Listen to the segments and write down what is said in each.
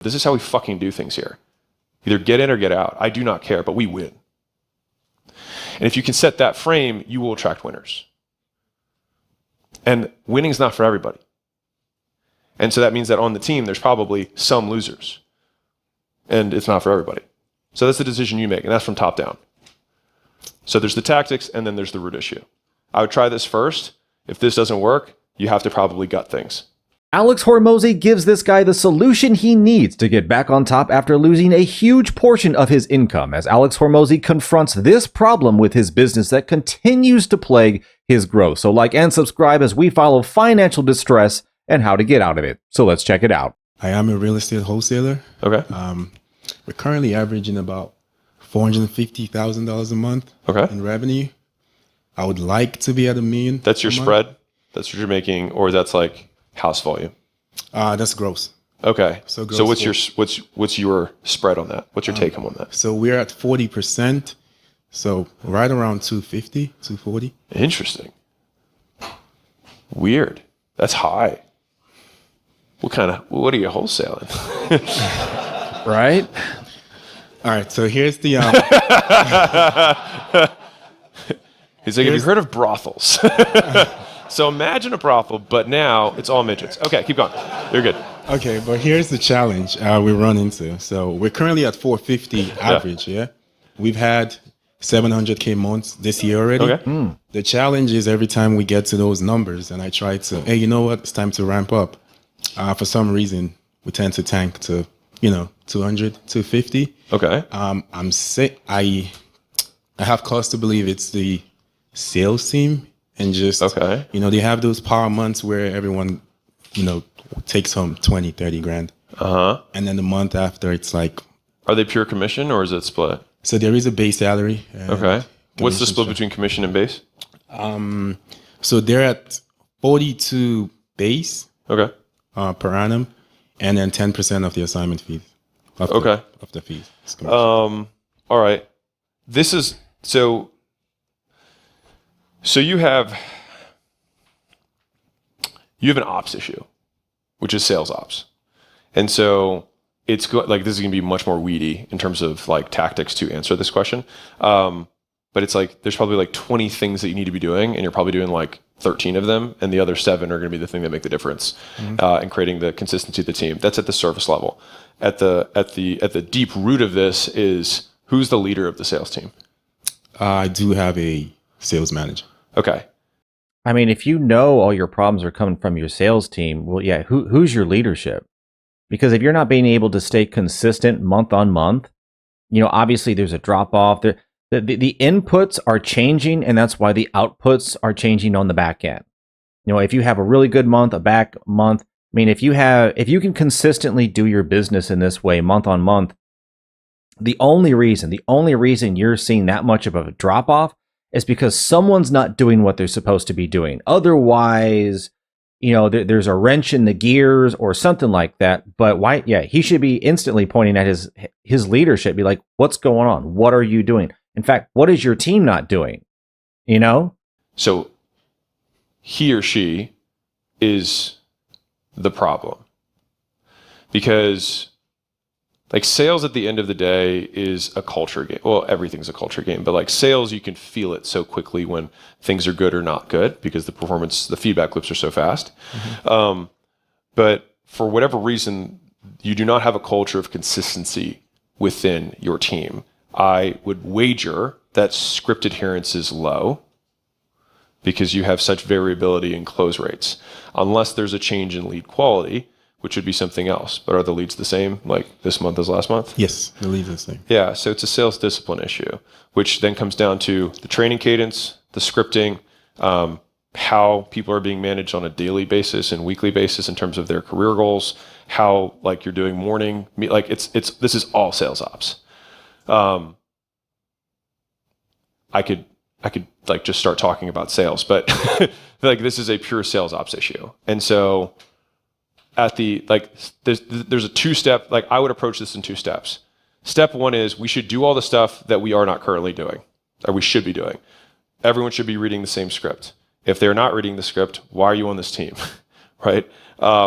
This is how we fucking do things here. Either get in or get out. I do not care, but we win. And if you can set that frame, you will attract winners. And winning is not for everybody. And so that means that on the team, there's probably some losers. And it's not for everybody. So that's the decision you make, and that's from top down. So there's the tactics, and then there's the root issue. I would try this first. If this doesn't work, you have to probably gut things. Alex Hormozi gives this guy the solution he needs to get back on top after losing a huge portion of his income, as Alex Hormozi confronts this problem with his business that continues to plague his growth. So like and subscribe as we follow financial distress and how to get out of it. So let's check it out. I am a real estate wholesaler. Okay. We're currently averaging about $450,000 a month in revenue. I would like to be at $1 million. That's your spread? That's what you're making, or that's like house volume? That's gross. Okay. So what's your spread on that? What's your take home on that? So we're at 40%. So right around 250, 240. Interesting. Weird. That's high. What are you wholesaling? Right? All right. So here's the. He's like, have you heard of brothels? So imagine a brothel, but now it's all midgets. Okay, keep going. You're good. Okay, but here's the challenge we run into. So we're currently at 450 average. Yeah. We've had 700K months this year already. Okay. The challenge is every time we get to those numbers and I try to, hey, you know what? It's time to ramp up. For some reason, we tend to tank to, 200, 250. Okay. I have cause to believe it's the sales team and just, they have those power months where everyone, takes home 20, 30 grand. And then the month after it's like. Are they pure commission or is it split? So there is a base salary. Okay. What's the split between commission and base? So they're at 42 base. Okay. Per annum, and then 10% of the assignment fees. Of the fees. All right. This is so you have an ops issue, which is sales ops, and so it's like this is going to be much more weedy in terms of like tactics to answer this question. But it's like there's probably like 20 things that you need to be doing, and you're probably doing like 13 of them, and the other 7 are going to be the thing that make the difference in creating the consistency of the team. That's at the surface level. At the deep root of this is who's the leader of the sales team? I do have a sales manager. Okay. I mean, if you know all your problems are coming from your sales team, well, yeah, who's your leadership? Because if you're not being able to stay consistent month on month, obviously there's a drop off. The inputs are changing, and that's why the outputs are changing on the back end. If you have a really good month, a back month, I mean, if you can consistently do your business in this way month on month, the only reason you're seeing that much of a drop off is because someone's not doing what they're supposed to be doing. Otherwise, there's a wrench in the gears or something like that. But why? Yeah, he should be instantly pointing at his leadership, be like, what's going on? What are you doing? In fact, what is your team not doing? So he or she is the problem. Because like sales at the end of the day is a culture game. Well, everything's a culture game, but like sales, you can feel it so quickly when things are good or not good because the feedback loops are so fast. But for whatever reason, you do not have a culture of consistency within your team. I would wager that script adherence is low because you have such variability in close rates, unless there's a change in lead quality, which would be something else. But are the leads the same, like this month as last month? Yes, the leads are the same. Yeah, so it's a sales discipline issue, which then comes down to the training cadence, the scripting, how people are being managed on a daily basis and weekly basis in terms of their career goals, how like you're doing morning, like this is all sales ops. I could like just start talking about sales, but like this is a pure sales ops issue. And so at the, like there's a 2-step, like I would approach this in 2 steps. Step 1 is we should do all the stuff that we are not currently doing, or we should be doing. Everyone should be reading the same script. If they're not reading the script, why are you on this team? Right?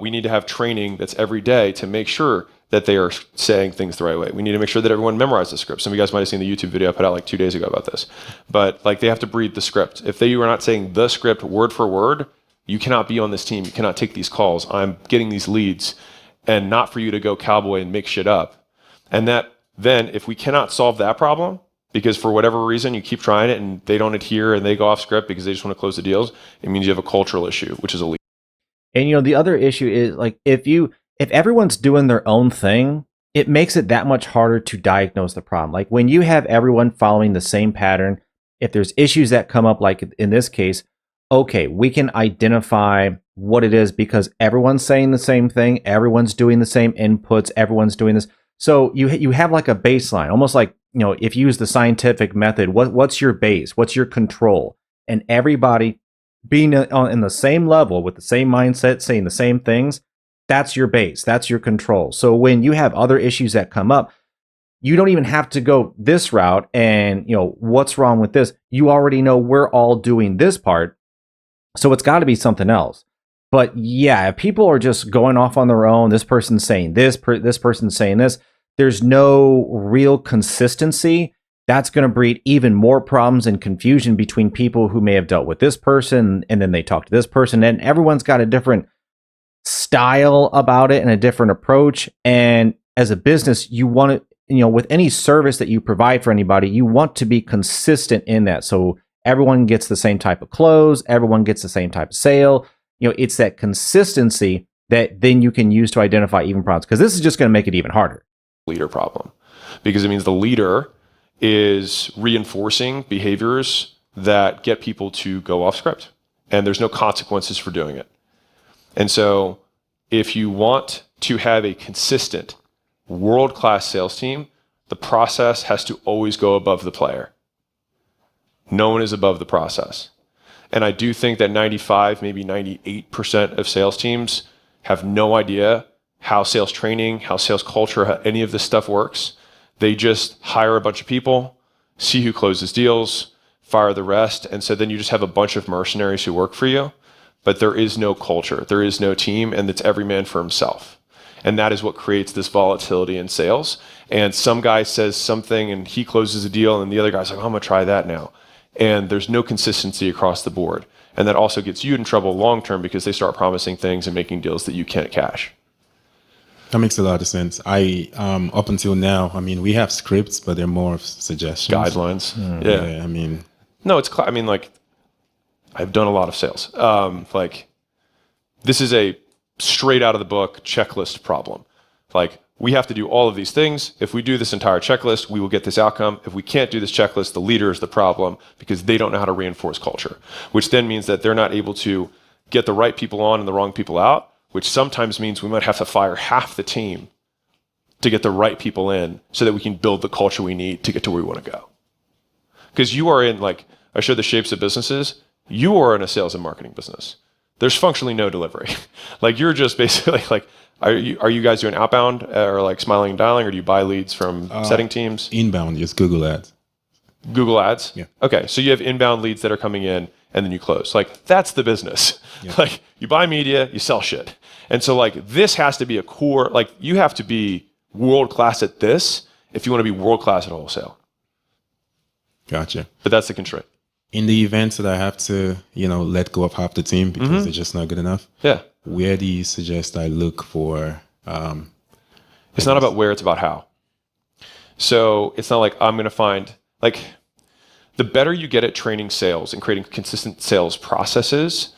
We need to have training that's every day to make sure that they are saying things the right way. We need to make sure that everyone memorizes the script. Some of you guys might have seen the YouTube video I put out like 2 days ago about this. But like they have to breathe the script. If they are not saying the script word for word, you cannot be on this team. You cannot take these calls. I'm getting these leads, and not for you to go cowboy and make shit up. And that then if we cannot solve that problem, because for whatever reason you keep trying it and they don't adhere and they go off script because they just want to close the deals, it means you have a cultural issue, which is a lead. And the other issue is like if everyone's doing their own thing, it makes it that much harder to diagnose the problem. Like when you have everyone following the same pattern, if there's issues that come up, like in this case, okay, we can identify what it is because everyone's saying the same thing, everyone's doing the same inputs, everyone's doing this. So you have like a baseline, almost like, if you use the scientific method, what's your base? What's your control? And everybody being in the same level with the same mindset, saying the same things, that's your base. That's your control. So when you have other issues that come up, you don't even have to go this route and, what's wrong with this? You already know we're all doing this part. So it's got to be something else. But yeah, if people are just going off on their own, this person's saying this, this person's saying this, there's no real consistency. That's going to breed even more problems and confusion between people who may have dealt with this person and then they talk to this person, and everyone's got a different style about it and a different approach. And as a business, you want to, with any service that you provide for anybody, you want to be consistent in that. So everyone gets the same type of close, everyone gets the same type of sale. It's that consistency that then you can use to identify even problems, because this is just going to make it even harder. Leader problem, because it means the leader is reinforcing behaviors that get people to go off script, and there's no consequences for doing it. And so if you want to have a consistent world-class sales team, the process has to always go above the player. No one is above the process. And I do think that 95, maybe 98% of sales teams have no idea how sales training, how sales culture, how any of this stuff works. They just hire a bunch of people, see who closes deals, fire the rest. And so then you just have a bunch of mercenaries who work for you, but there is no culture, there is no team, and it's every man for himself. And that is what creates this volatility in sales. And some guy says something and he closes a deal and the other guy's like, oh, I'm gonna try that now. And there's no consistency across the board. And that also gets you in trouble long-term because they start promising things and making deals that you can't cash. That makes a lot of sense. Up until now, we have scripts, but they're more of suggestions. Guidelines. Yeah. No, like I've done a lot of sales. Like this is a straight out of the book checklist problem. Like we have to do all of these things. If we do this entire checklist, we will get this outcome. If we can't do this checklist, the leader is the problem because they don't know how to reinforce culture, which then means that they're not able to get the right people on and the wrong people out, which sometimes means we might have to fire half the team to get the right people in so that we can build the culture we need to get to where we want to go. Because you are in, like, I showed the shapes of businesses. You are in a sales and marketing business. There's functionally no delivery. Like you're just basically like, are you guys doing outbound or like smiling and dialing, or do you buy leads from setting teams? Inbound, just Google Ads. Google Ads? Yeah. Okay, so you have inbound leads that are coming in and then you close. Like that's the business. Yeah. Like you buy media, you sell shit. And so like this has to be a core, like you have to be world-class at this if you want to be world-class at wholesale. Gotcha. But that's the constraint. In the events that I have to, let go of half the team because they're just not good enough. Yeah. Where do you suggest I look for? It's not about where, it's about how. So it's not like I'm going to find, like, the better you get at training sales and creating consistent sales processes,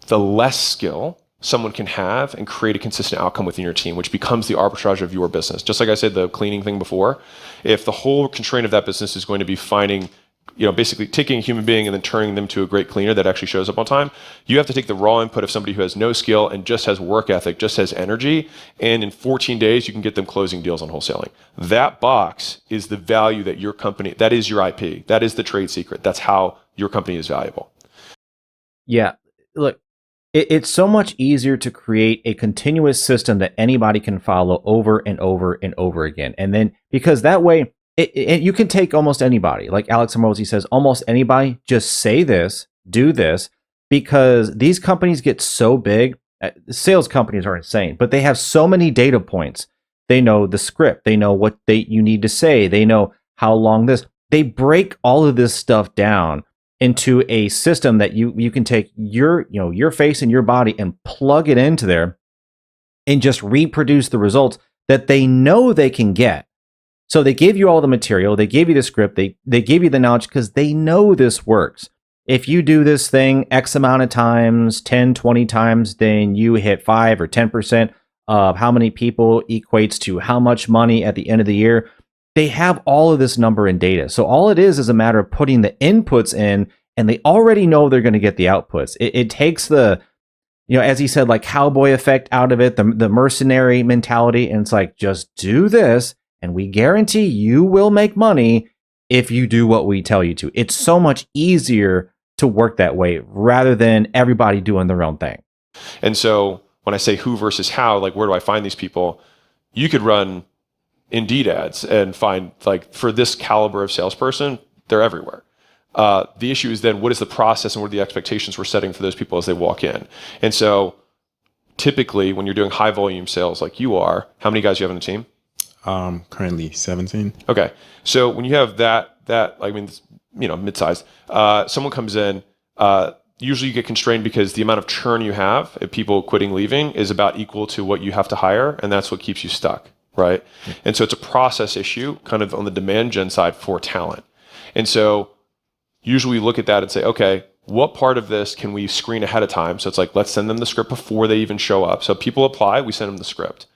the less skill someone can have and create a consistent outcome within your team, which becomes the arbitrage of your business. Just like I said, the cleaning thing before, if the whole constraint of that business is going to be finding, basically taking a human being and then turning them to a great cleaner that actually shows up on time, you have to take the raw input of somebody who has no skill and just has work ethic, just has energy, and in 14 days, you can get them closing deals on wholesaling. That box is the value that your company, that is your IP, that is the trade secret. That's how your company is valuable. Yeah, look, it's so much easier to create a continuous system that anybody can follow over and over and over again. And then, because that way, you can take almost anybody, like Alex Hormozi says, almost anybody, just say this, do this, because these companies get so big. Sales companies are insane, but they have so many data points They know the script. They know what you need to say. They know how long this. They break all of this stuff down into a system that you can take your face and your body and plug it into there and just reproduce the results that they know they can get. So they give you all the material, they give you the script, they give you the knowledge because they know this works. If you do this thing X amount of times, 10, 20 times, then you hit 5 or 10% of how many people equates to how much money at the end of the year. They have all of this number and data. So all it is a matter of putting the inputs in, and they already know they're going to get the outputs. It takes the, as he said, like cowboy effect out of it, the mercenary mentality. And it's like, just do this and we guarantee you will make money if you do what we tell you to. It's so much easier to work that way rather than everybody doing their own thing. And so when I say who versus how, like, where do I find these people? You could run Indeed ads and find, like, for this caliber of salesperson, they're everywhere. The issue is then, what is the process and what are the expectations we're setting for those people as they walk in? And so typically when you're doing high volume sales like you are, how many guys do you have on the team? Currently 17. Okay. So when you have that, I mean, mid-sized, someone comes in, usually you get constrained because the amount of churn you have of people quitting, leaving is about equal to what you have to hire. And that's what keeps you stuck. Right. And so it's a process issue kind of on the demand gen side for talent. And so usually we look at that and say, okay, what part of this can we screen ahead of time? So it's like, let's send them the script before they even show up. So people apply, we send them the script.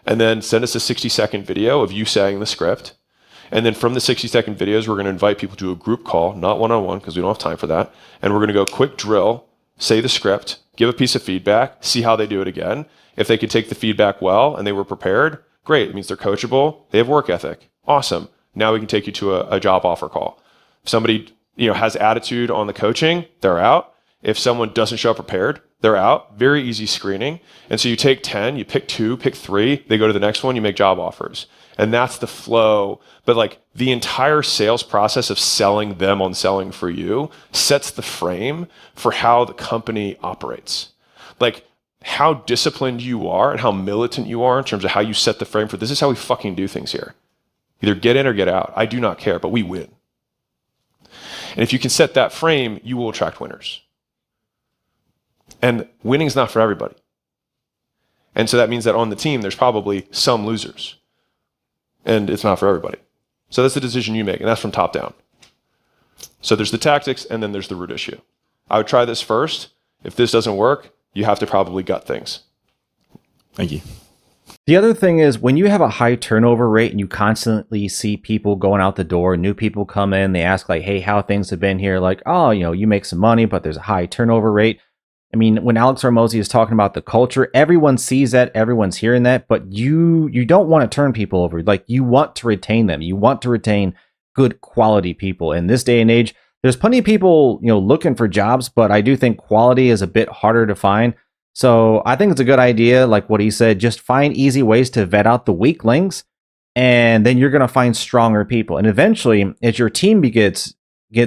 And then send us a 60-second video of you saying the script. And then from the 60-second videos, we're going to invite people to a group call, not one-on-one, because we don't have time for that. And we're going to go quick drill, say the script, give a piece of feedback, see how they do it again. If they could take the feedback well and they were prepared, great. It means they're coachable. They have work ethic. Awesome. Now we can take you to a job offer call. If somebody has attitude on the coaching, they're out. If someone doesn't show up prepared, they're out. Very easy screening. And so you take 10, you pick 2, pick 3, they go to the next one, you make job offers. And that's the flow. But like the entire sales process of selling them on selling for you sets the frame for how the company operates. Like how disciplined you are and how militant you are in terms of how you set the frame for this is how we fucking do things here. Either get in or get out. I do not care, but we win. And if you can set that frame, you will attract winners. And winning is not for everybody. And so that means that on the team, there's probably some losers. And it's not for everybody. So that's the decision you make, and that's from top down. So there's the tactics, and then there's the root issue. I would try this first. If this doesn't work, you have to probably gut things. Thank you. The other thing is when you have a high turnover rate and you constantly see people going out the door, new people come in, they ask like, hey, how things have been here? Like, oh, you make some money, but there's a high turnover rate. I mean, when Alex Hormozi is talking about the culture, everyone sees that, everyone's hearing that, but you don't want to turn people over. Like you want to retain them. You want to retain good quality people. In this day and age, there's plenty of people, looking for jobs, but I do think quality is a bit harder to find. So I think it's a good idea, like what he said, just find easy ways to vet out the weak links, and then you're going to find stronger people. And eventually, as your team gets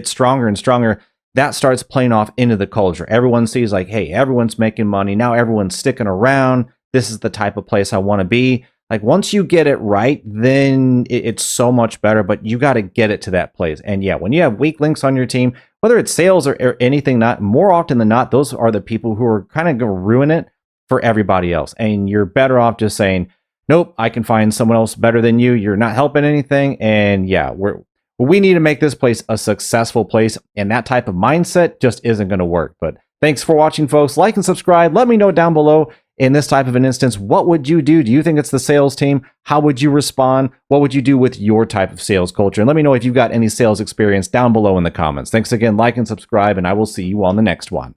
stronger and stronger, that starts playing off into the culture. Everyone sees like, hey, everyone's making money. Now everyone's sticking around. This is the type of place I want to be. Like once you get it right, then it's so much better, but you got to get it to that place. And yeah, when you have weak links on your team, whether it's sales or anything, not more often than not, those are the people who are kind of going to ruin it for everybody else. And you're better off just saying, nope, I can find someone else better than you. You're not helping anything. And yeah, we need to make this place a successful place, and that type of mindset just isn't going to work. But thanks for watching, folks. Like and subscribe. Let me know down below in this type of an instance, what would you do? Do you think it's the sales team? How would you respond? What would you do with your type of sales culture? And let me know if you've got any sales experience down below in the comments. Thanks again. Like and subscribe, and I will see you on the next one.